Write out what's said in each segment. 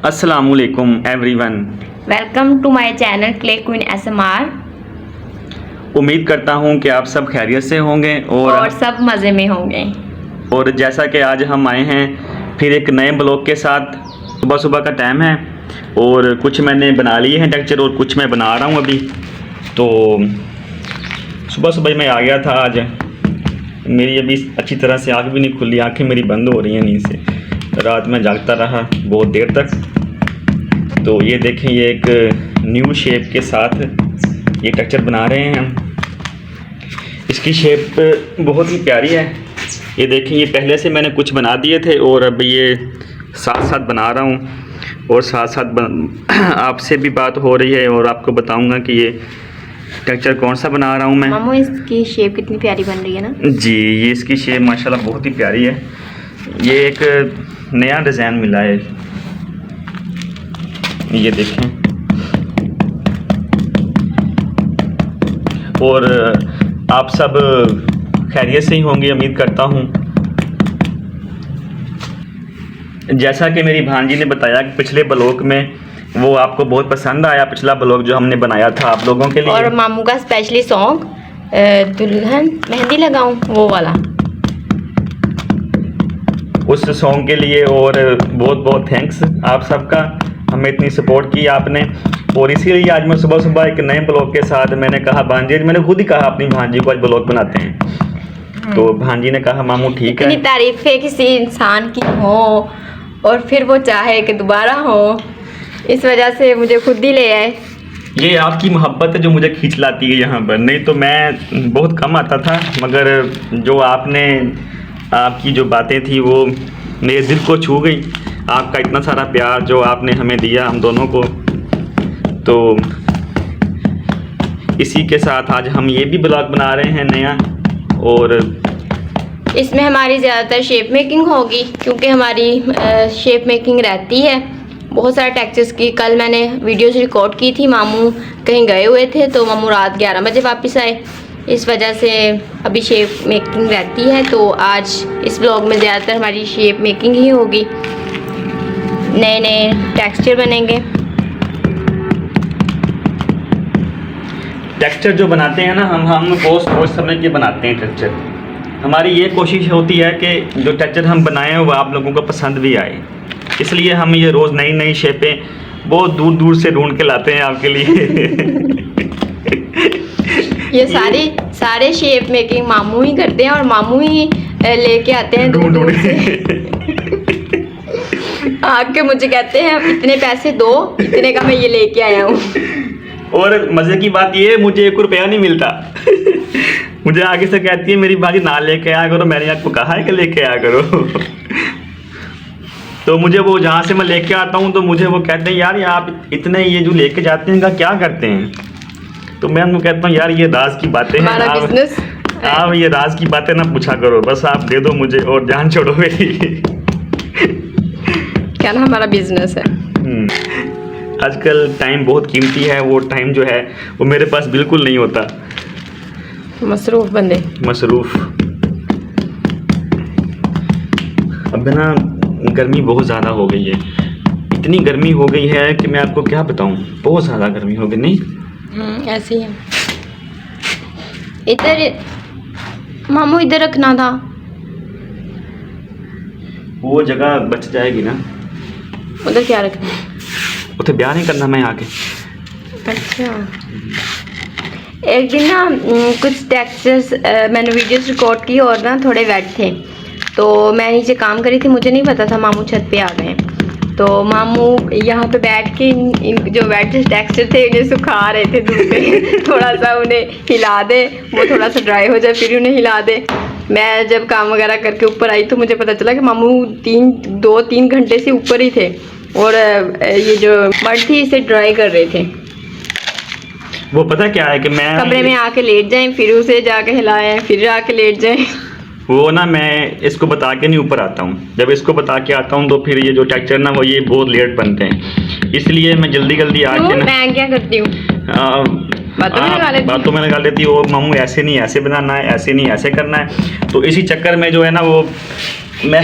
अस्सलामुअलैकुम everyone. Welcome to my channel clay queen ASMR. उम्मीद करता हूँ कि आप सब खैरियत से होंगे और सब मज़े में होंगे। और जैसा कि आज हम आए हैं फिर एक नए ब्लॉग के साथ। सुबह सुबह का टाइम है और कुछ मैंने बना लिए हैं टेक्सचर और कुछ मैं बना रहा हूँ अभी। तो सुबह सुबह मैं आ गया था आज। मेरी अभी अच्छी तरह से आँख भी नहीं खुली, आँखें मेरी बंद हो रही हैं नींद से। रात में जागता रहा बहुत देर तक। तो ये देखें, ये एक न्यू शेप के साथ ये टेक्सचर बना रहे हैं हम। इसकी शेप बहुत ही प्यारी है। ये देखें, ये पहले से मैंने कुछ बना दिए थे और अब ये साथ साथ बना रहा हूँ और साथ साथ आपसे भी बात हो रही है और आपको बताऊंगा कि ये टेक्सचर कौन सा बना रहा हूँ मैं। मामू, इसकी शेप कितनी प्यारी बन रही है ना जी। ये इसकी शेप माशाल्लाह बहुत ही प्यारी है। ये एक नया डिज़ाइन मिला है, ये देखें। और आप सब खैरियत से ही होंगे उम्मीद करता हूँ। जैसा कि मेरी भांजी ने बताया कि पिछले ब्लॉग में वो आपको बहुत पसंद आया, पिछला ब्लॉग जो हमने बनाया था आप लोगों के लिए। और मामू का स्पेशली सॉन्ग दुल्हन मेहंदी लगाऊं, वो वाला, उस सॉन्ग के लिए और बहुत बहुत थैंक्स आप सबका, हमें इतनी सपोर्ट की आपने। और इसीलिए आज मैं सुबह सुबह एक नए ब्लॉग के साथ मैंने कहा भांजी, मैंने खुद ही कहा अपनी भांजी को आज ब्लॉग बनाते हैं। तो भांजी ने कहा मामू ठीक है। इतनी तारीफें किसी इंसान की हो और फिर वो चाहे कि दोबारा हो, इस वजह से मुझे खुद ही ले आए। ये आपकी मोहब्बत है जो मुझे खींच लाती है यहाँ पर, नहीं तो मैं बहुत कम आता था। मगर जो आपकी जो बातें थी वो मेरे दिल को छू गई। आपका इतना सारा प्यार जो आपने हमें दिया हम दोनों को। तो इसी के साथ आज हम ये भी ब्लॉग बना रहे हैं नया। और इसमें हमारी ज़्यादातर शेप मेकिंग होगी क्योंकि हमारी शेप मेकिंग रहती है बहुत सारे टेक्सचर्स की। कल मैंने वीडियोस रिकॉर्ड की थी, मामू कहीं गए हुए थे तो मामू रात 11 बजे वापस आए, इस वजह से अभी शेप मेकिंग रहती है। तो आज इस ब्लॉग में ज़्यादातर हमारी शेप मेकिंग ही होगी, नए नए टेक्सचर बनेंगे। टेक्सचर जो बनाते हैं ना हम बहुत सोच समझ के बनाते हैं टेक्सचर। हमारी ये कोशिश होती है कि जो टेक्सचर हम बनाएं वो आप लोगों को पसंद भी आए। इसलिए हम ये रोज़ नई नई शेपें बहुत दूर दूर से ढूंढ के लाते हैं आपके लिए। ये सारे शेप मेकिंग मामू ही करते हैं और मामू ही लेके आते हैं दूर दूर से। आके मुझे कहते हैं इतने पैसे दो, इतने का मैं ये लेके आया हूँ। और मज़े की बात ये है, मुझे 1 रुपया नहीं मिलता। मुझे आगे से कहती है मेरी भाजी ना लेके आया करो, मैंने आपको कहा है कि लेके आया करो। तो मुझे वो जहाँ से मैं लेके आता हूँ तो मुझे वो कहते हैं यार आप इतने ये जो लेके जाते हैं का क्या करते हैं। तो मैं उनको कहता हूँ यार ये राज की बातें हैं, आप ये राज की बातें ना पूछा करो, बस आप दे दो मुझे और जान छोड़ो मेरी। क्या ना हमारा बिजनेस है। आजकल टाइम बहुत कीमती है, वो टाइम जो है वो मेरे पास बिल्कुल नहीं होता। मसरूफ बंदे, मसरूफ। अब ना गर्मी बहुत ज़्यादा हो गई है, इतनी गर्मी हो गई है कि मैं आपको क्या बताऊं, बहुत ज़्यादा गर्मी हो गई। नहीं ऐसी है। इधर मामू इधर रखना था, वो जगह बच जाएगी ना। उधर क्या रखना? उधर ब्याह नहीं करना मैं आके। अच्छा, एक दिन ना कुछ टेक्सचर्स मैंने वीडियोस रिकॉर्ड की और ना थोड़े वेट थे तो मैं नीचे काम करी थी, मुझे नहीं पता था मामू छत पे आ गए। तो मामू यहाँ पे बैठ के इन जो वेट टेक्सचर थे उन्हें सुखा रहे थे धूप पे। थोड़ा सा उन्हें हिला दे, वो थोड़ा सा ड्राई हो जाए फिर उन्हें हिला दे। मैं जब काम वगैरह करके ऊपर आई तो मुझे पता चला कि मामू 2-3 घंटे से ऊपर ही थे और ये जो मड थी इसे ड्राई कर रहे थे। वो पता क्या है कि मैं कमरे में आके लेट जाएं, फिर उसे जाके हिलाएं, फिर आके लेट जाएं। वो ना मैं इसको बता के नहीं ऊपर आता हूँ। जब इसको बता के आता हूँ तो फिर ये जो टेक्सचर ना वो ये बहुत लेट बनते हैं, इसलिए मैं जल्दी जल्दी आके ना मैं क्या करती हूँ बातों में लगा लेती हो, मामू ऐसे नहीं ऐसे बनाना है, ऐसे नहीं ऐसे करना है। तो इसी चक्कर में जो है ना वो मैं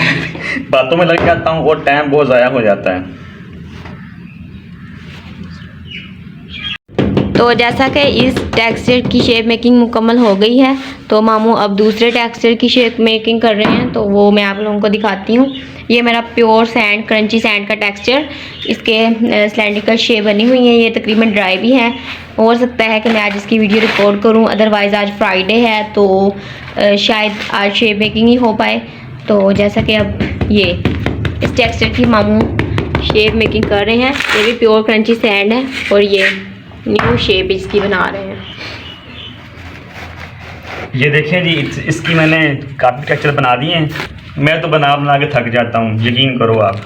बातों में लग जाता हूँ और टाइम बहुत ज़ाया हो जाता है। तो जैसा कि इस टेक्सचर की शेप मेकिंग मुकम्मल हो गई है, तो मामू अब दूसरे टेक्सचर की शेप मेकिंग कर रहे हैं, तो वो मैं आप लोगों को दिखाती हूँ। ये मेरा प्योर सैंड, क्रंची सैंड का टेक्सचर, इसके सिलेंड्रिकल शेप बनी हुई है। ये तकरीबन ड्राई भी है। हो सकता है कि मैं आज इसकी वीडियो रिकॉर्ड करूँ, अदरवाइज़ आज फ्राइडे है तो शायद आज शेप मेकिंग ही हो पाए। तो जैसा कि अब ये इस टेक्सचर की मामू शेप मेकिंग कर रहे हैं। ये भी प्योर क्रंची सैंड है और ये न्यू शेप इसकी बना रहे हैं। ये देखें जी, इसकी मैंने काफ़ी टेक्सचर बना दिए हैं। मैं तो बना बना के थक जाता हूँ, यकीन करो आप।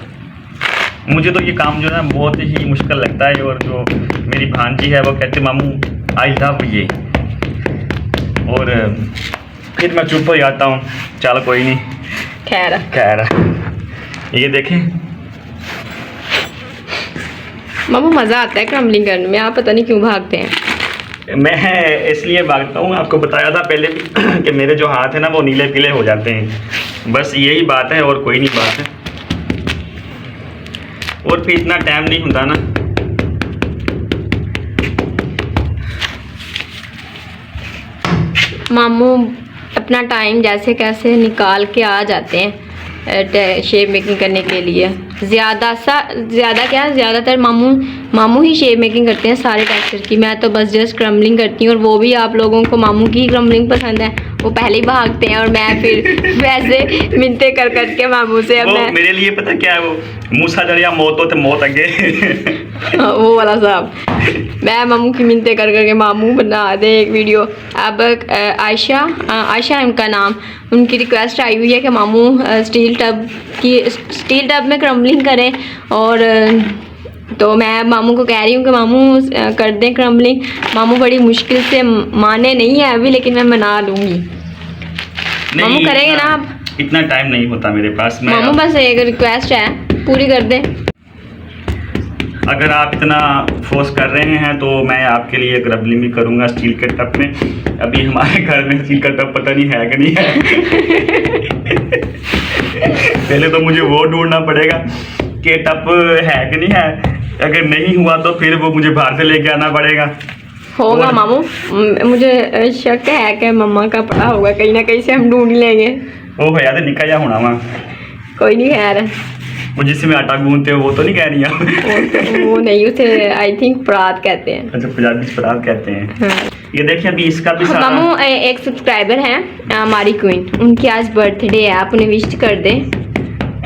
मुझे तो ये काम जो है बहुत ही मुश्किल लगता है। और जो मेरी भांजी है वो कहते मामू आई लव ये, और फिर मैं चुप हो जाता हूँ, चल कोई नहीं, खैर। ये देखें मामू, मज़ा आता है क्रम्बलिंग करने में, आप पता नहीं क्यों भागते हैं। मैं इसलिए भागता हूँ, आपको बताया था पहले भी कि मेरे जो हाथ है ना वो नीले पीले हो जाते हैं। बस यही बात है और कोई नहीं बात है। और फिर इतना टाइम नहीं होता ना। मामू अपना टाइम जैसे कैसे निकाल के आ जाते हैं शेप मेकिंग करने के लिए। ज़्यादातर मामू ही शेप मेकिंग करते हैं सारे टेक्सचर की। मैं तो बस जस्ट क्रम्बलिंग करती हूँ, और वो भी आप लोगों को मामू की क्रम्बलिंग पसंद है, वो पहले ही भागते हैं और मैं फिर वैसे मिनते कर के मामू से। अब मैं मेरे लिए पता क्या है, वो मूसा जरिया मौत हो तो मौत आगे वो वाला साहब, मैं मामू की मिनते कर के मामू बना दे एक वीडियो। अब आयशा है उनका नाम, उनकी रिक्वेस्ट आई हुई है कि मामू स्टील टब में क्रम्बलिंग करें। और तो मैं मामू को कह रही हूँ कि मामू कर दें क्रम्बलिंग। मामू बड़ी मुश्किल से माने नहीं है अभी, लेकिन मैं मना लूँगी। मामू करेंगे ना आप? इतना टाइम नहीं होता मेरे पास। मामू बस एक रिक्वेस्ट है, पूरी कर दें। अगर आप इतना फोर्स कर रहे हैं तो मैं आपके लिए क्रम्बलिंग भी करूँगा स्टील के टब में। अभी हमारे घर में स्टील का टब पता नहीं है कि नहीं है पहले तो मुझे वो ढूंढना पड़ेगा कि टब है कि नहीं है। अगर नहीं हुआ तो फिर वो मुझे बाहर से लेके आना पड़ेगा। होगा मामू, मुझे शक है कि मम्मा का पड़ा होगा, कहीं ना कहीं से हम ढूंढ लेंगे। ओ भैया तो निकल जा होना वहाँ, कोई नहीं। खैर, वो जिसमें आटा गूंथते हो वो तो नहीं कह रही आप? वो नहीं, उसे आई थिंक परात कहते हैं। अच्छा, पंजाबी में परात कहते हैं। हाँ। ये देखिए अभी इसका भी सारा। मामू एक सब्सक्राइबर हैं मारी क्वीन, उनकी आज बर्थडे है, आप उन्हें विश कर दें।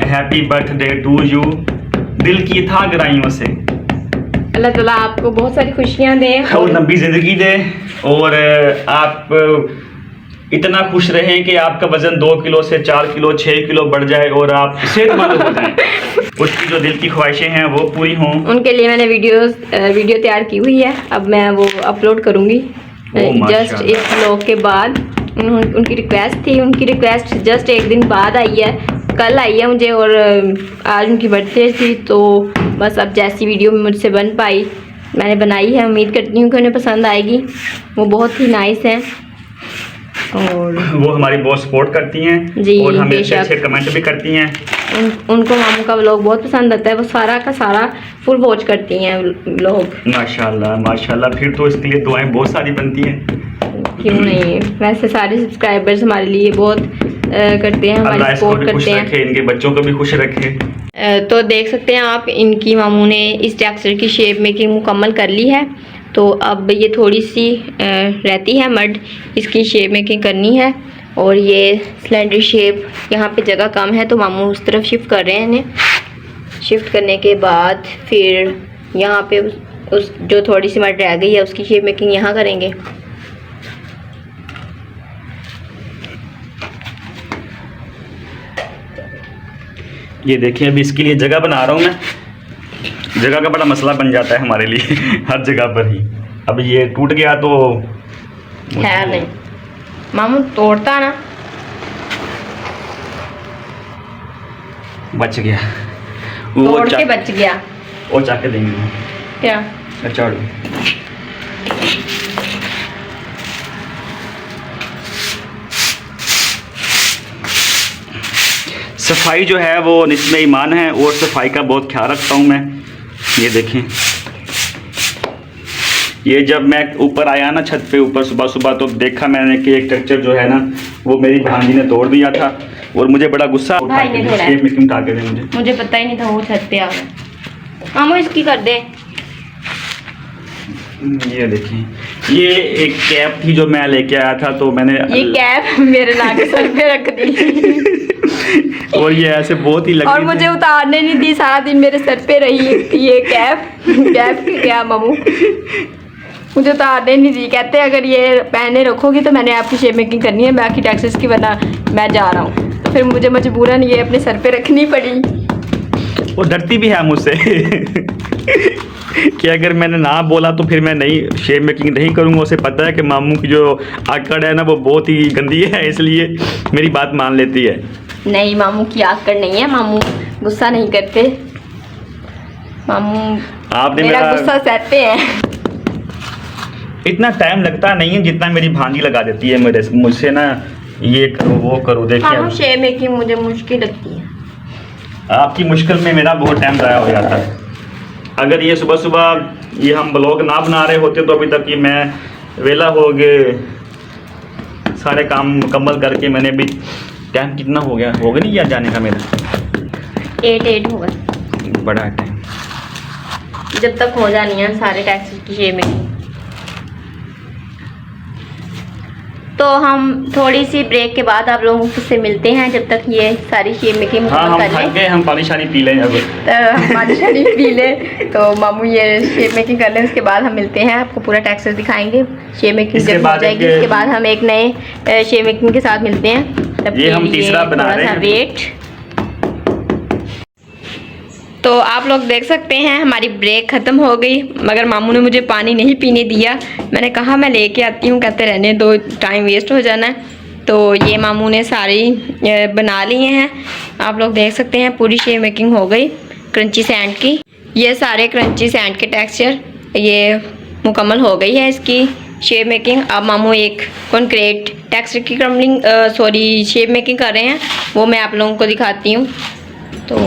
हैप्पी बर्थडे टू यू, दिल की था गहराइयों से। अल्लाह ताला आपको बहुत सारी खुशियाँ दे और लंबी जिंदगी दे, और आप इतना खुश रहें कि आपका वजन 2 किलो से 4 किलो 6 किलो बढ़ जाए और आप सेहतमंद हो जाएं। उसकी जो दिल की ख्वाहिशें हैं वो पूरी हों। उनके लिए मैंने वीडियो तैयार की हुई है, अब मैं वो अपलोड करूँगी जस्ट इस व्लॉग के बाद। उनकी रिक्वेस्ट थी, उनकी रिक्वेस्ट जस्ट एक दिन बाद आई है, कल आई है मुझे, और आज उनकी बर्थडे थी। तो बस अब जैसी वीडियो मुझसे बन पाई मैंने बनाई है। उम्मीद करती हूँ कि उन्हें पसंद आएगी। वो बहुत ही नाइस हैं और वो हमारी बहुत सपोर्ट करती हैं जी, और हमें अच्छे कमेंट भी करती हैं। उनको मामू का व्लॉग बहुत पसंद आता है, वो सारा का सारा फुल वॉच करती हैं व्लॉग। माशाल्लाह माशाल्लाह, फिर तो इसके लिए दुआएं बहुत सारी बनती हैं। क्यों नहीं, वैसे सारे सब्सक्राइबर्स हमारे लिए बहुत करते हैं, हमारी सपोर्ट करते हैं। इनके बच्चों को भी खुश रखे। तो देख सकते हैं आप, इनकी मामू ने इस टेक्सचर की शेप मेकिंग मुकम्मल कर ली है। तो अब ये थोड़ी सी रहती है मड, इसकी शेप मेकिंग करनी है। और ये सिलेंडर शेप, यहाँ पे जगह कम है तो मामू उस तरफ शिफ्ट कर रहे हैं इन्हें। शिफ्ट करने के बाद फिर यहाँ पे उस जो थोड़ी सी मड रह गई है उसकी शेप मेकिंग यहाँ करेंगे। ये देखिए अभी इसके लिए जगह बना रहा हूँ मैं। जगह का बड़ा मसला बन जाता है हमारे लिए हर जगह पर ही। अब ये टूट गया तो खैर नहीं, मामू तोड़ता ना, बच गया, तोड़ के बच गया। वो चाके देंगे क्या? अच्छा, सफाई जो है वो निस्बे ईमान है और सफाई का बहुत ख्याल रखता हूँ मैं। ये देखें, ये जब मैं ऊपर आया ना छत पे ऊपर सुबह सुबह, तो देखा मैंने कि एक टेक्सचर जो है ना वो मेरी भांजी ने तोड़ दिया था और मुझे बड़ा गुस्सा उठा के मुझे पता ही नहीं था वो छत पे आ गया। मामू इसकी कर दे। ये देखिए, ये एक कैप थी जो मैं लेके आया था, तो मैंने ये कैप मेरे लाके सर पे रख दी और ये ऐसे बहुत ही लगी और मुझे उतारने नहीं दी, सारा दिन मेरे सर पे रही ये कैप। कैप की क्या मामू, मुझे उतारने नहीं दी। कहते अगर ये पहने रखोगी तो मैंने आपकी शेप मेकिंग करनी है बाकी टैक्सेस की, वरना मैं जा रहा हूँ। तो फिर मुझे मजबूरन ये अपने सर पे रखनी पड़ी। वो डरती भी है मुझसे कि अगर मैंने ना बोला तो फिर मैं नहीं शेप मेकिंग नहीं करूँगा। उसे पता है कि मामू की जो आकड़ है ना वो बहुत ही गंदी है, इसलिए मेरी बात मान लेती है। नहीं, मामू की आकड़ नहीं है, मामू गुस्सा नहीं करते। मामू आपने मेरा गुस्सा सहते हैं। इतना टाइम लगता नहीं है जितना मेरी भांजी लगा देती है मुझसे ना, ये करो वो करो। देखिए शेप मेकिंग मुझे मुश्किल लगती है। आपकी मुश्किल में मेरा बहुत टाइम ज़ाया हो जाता है। अगर ये सुबह सुबह ये हम ब्लॉग ना बना रहे होते तो अभी तक ये मैं वेला हो गए, सारे काम मुकम्मल करके। मैंने भी टाइम कितना हो गया नहीं यार जाने का मेरा 8 होगा, बड़ा टाइम। जब तक हो जानी है सारे टैक्सेस की शेप मेकिंग। तो हम थोड़ी सी ब्रेक के बाद आप लोगों से मिलते हैं, जब तक ये सारी शेप मेकिंग हाँ, हम थक गए, हम पानी शानी पी लें। अब तो पानी शानी पी लें तो मामू ये शेप मेकिंग कर लें, उसके बाद हम मिलते हैं। आपको पूरा टैक्सेस दिखाएंगे। शेप मेकिंग जब हो जाएगी इसके बाद हम एक नए शेप मेकिंग के साथ मिलते हैं। ये हम तीसरा बना रहे हैं। वेट। तो आप लोग देख सकते हैं हमारी ब्रेक ख़त्म हो गई, मगर मामू ने मुझे पानी नहीं पीने दिया। मैंने कहा मैं लेके आती हूँ, कहते रहने दो, टाइम वेस्ट हो जाना है। तो ये मामू ने सारी बना लिए हैं। आप लोग देख सकते हैं पूरी शेप मेकिंग हो गई क्रंची सैंड की। ये सारे क्रंची सैंड के टेक्सचर ये मुकम्मल हो गई है इसकी शेप मेकिंग। अब मामू एक कॉन्क्रीट टेक्सचर की क्रम्बलिंग शेप मेकिंग कर रहे हैं, वो मैं आप लोगों को दिखाती हूँ। तो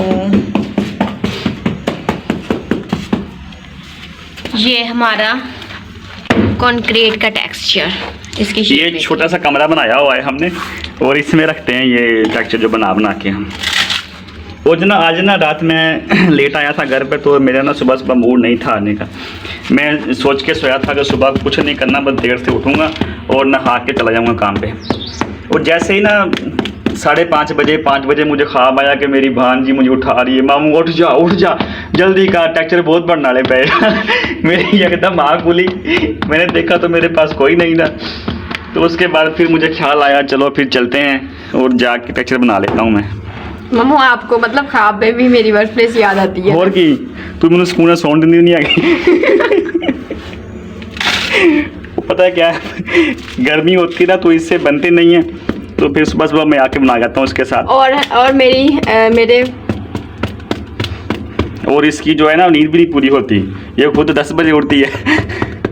ये हमारा कंक्रीट का टेक्सचर, इसकी ये छोटा सा कमरा बनाया हुआ है हमने और इसमें रखते हैं ये टेक्सचर जो बना के हम। और जो ना आज ना रात में लेट आया था घर पे, तो मेरा ना सुबह सुबह मूड नहीं था आने का। मैं सोच के सोया था कि सुबह कुछ नहीं करना, बस देर से उठूँगा और नहा के चला जाऊँगा काम पे। और जैसे ही ना 5:30 बजे 5 बजे मुझे ख्वाब आया कि मेरी भांजी मुझे उठा रही है, मामू उठ जा जल्दी का, टेक्सचर बहुत बढ़ना ले पे। मेरी एकदम आँख खुली, मैंने देखा तो मेरे पास कोई नहीं था। तो उसके बाद फिर मुझे ख्याल आया चलो फिर चलते हैं और जाके टेक्सचर बना लेता हूँ मैं। मामू आपको मतलब ख्वाब में भी मेरी वर्क प्लेस याद आती है? और की तू मैंने स्कूल में सौंड नहीं आ गई। पता है क्या गर्मी होती ना तो इससे बनते नहीं है, तो फिर सुबह सुबह मैं आके बना जाता हूँ उसके साथ। और मेरे और इसकी जो है ना नींद भी नहीं पूरी होती, ये खुद 10 बजे उठती है।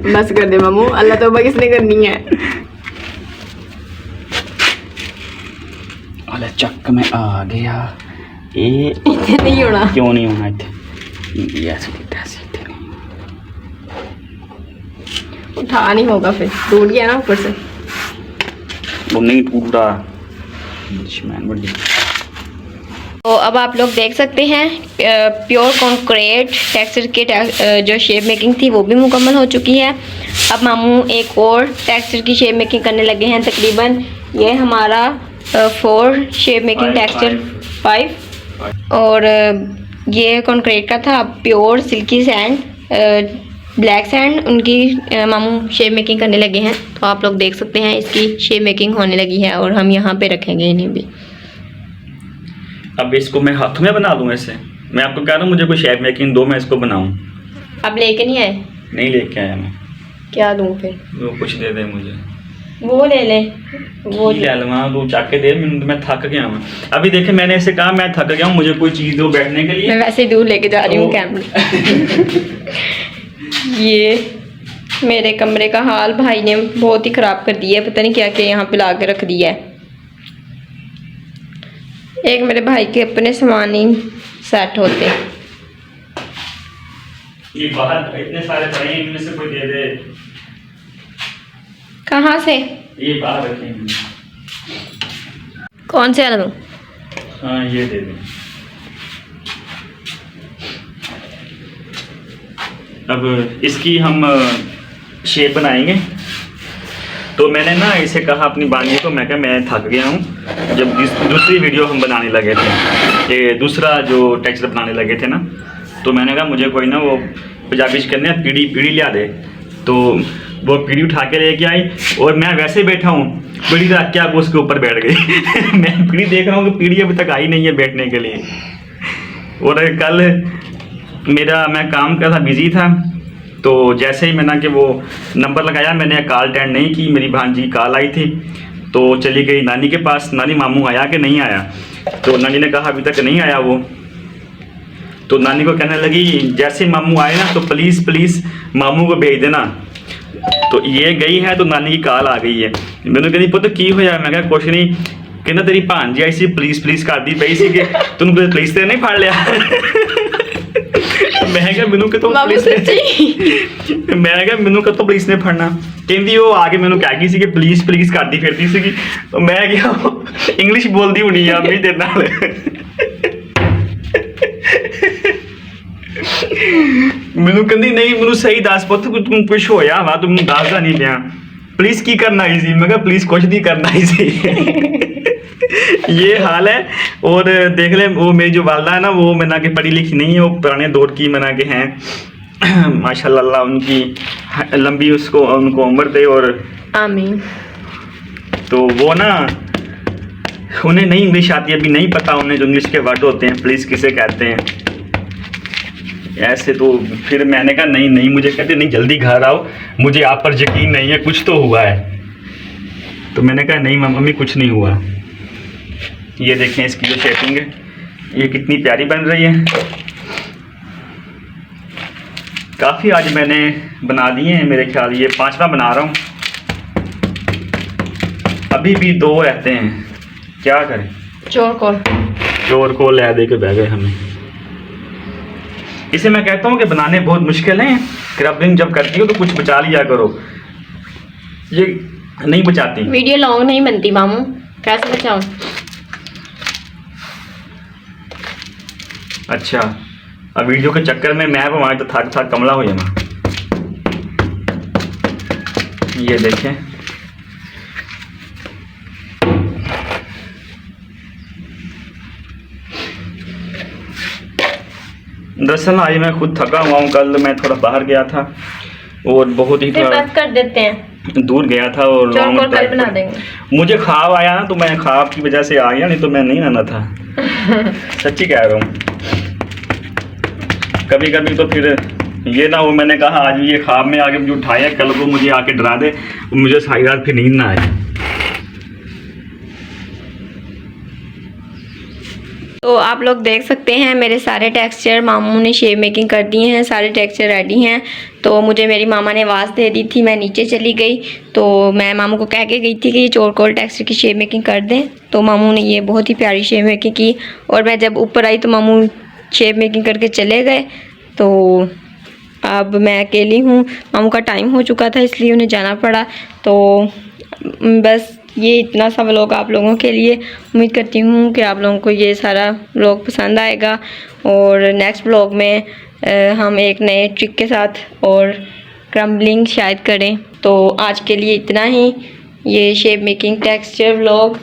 बस कर दे मामू, अल्लाह तौबा किसने करनी है। अरे चक में आ गया ये नहीं होना, क्यों नहीं होना इतने उठा नहीं होगा, फिर टूट गया ना ऊपर से। वो नहीं टूट रहा। तो अब आप लोग देख सकते हैं प्योर कंक्रीट टेक्सचर के जो शेप मेकिंग थी वो भी मुकम्मल हो चुकी है। अब मामू एक और टेक्सचर की शेप मेकिंग करने लगे हैं। तकरीबन ये हमारा 4 शेप मेकिंग टेक्सचर 5 और ये कंक्रीट का था। Pure silky sand black sand उनकी मामू शेप मेकिंग करने लगे हैं। तो आप लोग देख सकते हैं इसकी शेप मेकिंग होने लगी है और हम यहाँ पे रखेंगे इन्हें भी। अब इसको मैं हाथों में बना लूँ ऐसे? मैं आपको कह रहा हूँ मुझे कोई शेप मेकिंग दो, मैं इसको बनाऊँ। अब लेके नहीं आए? नहीं लेके आया मैं। क्या दूँ फिर? वो कुछ दे दे मुझे। वो ले ले, वो ले लूँगा, तू चाक के दे। मैं थक गया हूँ अभी। देखे मैंने ऐसे कहा मैं थक गया हूँ, मुझे कोई चीज़ दो बैठने के लिए। मैं वैसे ही दूर लेके जा रही हूँ कैमरा। ये मेरे कमरे का हाल भाई ने बहुत ही ख़राब कर दिया है, पता नहीं क्या क्या यहाँ पे ला के रख दिया है। एक मेरे भाई के अपने सामान ही सेट होते। ये बाहर इतने सारे पड़े हैं, इनमें से कोई दे दे। कहाँ से? ये बाहर रखेंगे। कौन से वाला दूँ? हाँ ये दे दें। अब इसकी हम शेप बनाएंगे। तो मैंने ना इसे कहा अपनी बानी को, मैं कहा मैं थक गया हूँ। जब दूसरी वीडियो हम बनाने लगे थे, ये दूसरा जो टेक्सचर बनाने लगे थे ना, तो मैंने कहा मुझे कोई ना वो पंजाबी करने पीढ़ी लिया दे। तो वो पीढ़ी उठा के लेके आई और मैं वैसे बैठा हूँ, पीढ़ी रख के आप उसके ऊपर बैठ गई। मैं पीढ़ी देख रहा हूँ कि पीढ़ी अभी तक आई नहीं है बैठने के लिए। और कल मैं काम कर था, बिजी था, तो जैसे ही मैंने कि वो नंबर लगाया, मैंने कॉल अटेंड नहीं की, मेरी भांजी की कॉल आई थी, तो चली गई नानी के पास। नानी मामू आया कि नहीं आया? तो नानी ने कहा अभी तक नहीं आया वो। तो नानी को कहने लगी जैसे मामू आए ना तो प्लीज़ मामू को भेज देना। तो ये गई है तो नानी की कॉल आ गई है। मैंने कहती पुत की होया? मैं कहा कुछ नहीं। कहना तेरी भांजी आई सी प्लीज़ करती पई सी कि तुम पुलिस ते नहीं फड़ लिया? मैं क्या मैनू कि मैनू कि पुलिस ने फड़ना? कहती वो आके मैनू कह गई सी कि प्लीज़ करती फिरती सी। तो मैं क्या इंग्लिश बोलती होनी है अम्मी तेरे नाल। मैनू कहती नहीं मैनू सही दस पुत तुम कुछ होया वा, तुम दसदा नहीं पिया। पुलिस की करना आई सी? मैं क्या पुलिस कुछ नहीं करना आई सी। ये हाल है। और देख ले वो मेरी जो वालदा है ना, वो मैंने कि पढ़ी लिखी नहीं है, वो पुराने दौर की मैंने के हैं। माशाल्लाह उनकी लंबी उनको उम्र दे और आमीन। तो वो ना उन्हें नहीं इंग्लिश आती, अभी नहीं पता उन्हें जो इंग्लिश के वर्ड होते हैं पुलिस किसे कहते हैं ऐसे। तो फिर मैंने कहा नहीं मुझे कहते नहीं जल्दी घर आओ, मुझे आप पर यकीन नहीं है, कुछ तो हुआ है। तो मैंने कहा नहीं मम्मी कुछ नहीं हुआ। ये देखें इसकी जो शेपिंग है ये कितनी प्यारी बन रही है। काफ़ी आज मैंने बना दिए हैं, मेरे ख्याल ये 5वां बना रहा हूँ। अभी भी 2 रहते हैं, क्या करें? चोर को ले दे के बह गए हमें। इसे मैं कहता हूँ कि बनाने बहुत मुश्किल हैं, क्रबिंग जब करती हो तो कुछ बचा लिया करो, ये नहीं बचाती। वीडियो लॉन्ग नहीं बनती मामू, कैसे बचाऊं? अच्छा अब वीडियो के चक्कर में मैं वहाँ तो थक कमला हो जाना। ये देखें दरअसल आज मैं खुद थका हुआ हूँ। कल मैं थोड़ा बाहर गया था और बहुत ही बस कर देते हैं, दूर गया था और कल बना देंगे। मुझे ख्वाब आया ना, तो मैं ख्वाब की वजह से आ गया, नहीं तो मैं नहीं आना था। सच्ची कह रहा हूँ। कभी कभी तो फिर ये ना हो मैंने कहा आज ये ख्वाब में आके मुझे उठाया, कल को मुझे आके डरा दे, मुझे सारी रात फिर नींद ना आए। तो आप लोग देख सकते हैं मेरे सारे टेक्सचर मामू ने शेप मेकिंग कर दिए हैं, सारे टेक्सचर रेडी हैं। तो मुझे मेरी मामा ने आवाज़ दे दी थी, मैं नीचे चली गई, तो मैं मामू को कह के गई थी कि ये चौकोर टेक्सचर की शेप मेकिंग कर दें। तो मामू ने ये बहुत ही प्यारी शेप मेकिंग की और मैं जब ऊपर आई तो मामू शेप मेकिंग करके चले गए। तो अब मैं अकेली हूँ, मामू का टाइम हो चुका था इसलिए उन्हें जाना पड़ा। तो बस ये इतना सा व्लॉग आप लोगों के लिए। उम्मीद करती हूँ कि आप लोगों को ये सारा व्लॉग पसंद आएगा और नेक्स्ट व्लॉग में हम एक नए ट्रिक के साथ और क्रम्बलिंग शायद करें। तो आज के लिए इतना ही, ये शेप मेकिंग टेक्सचर व्लॉग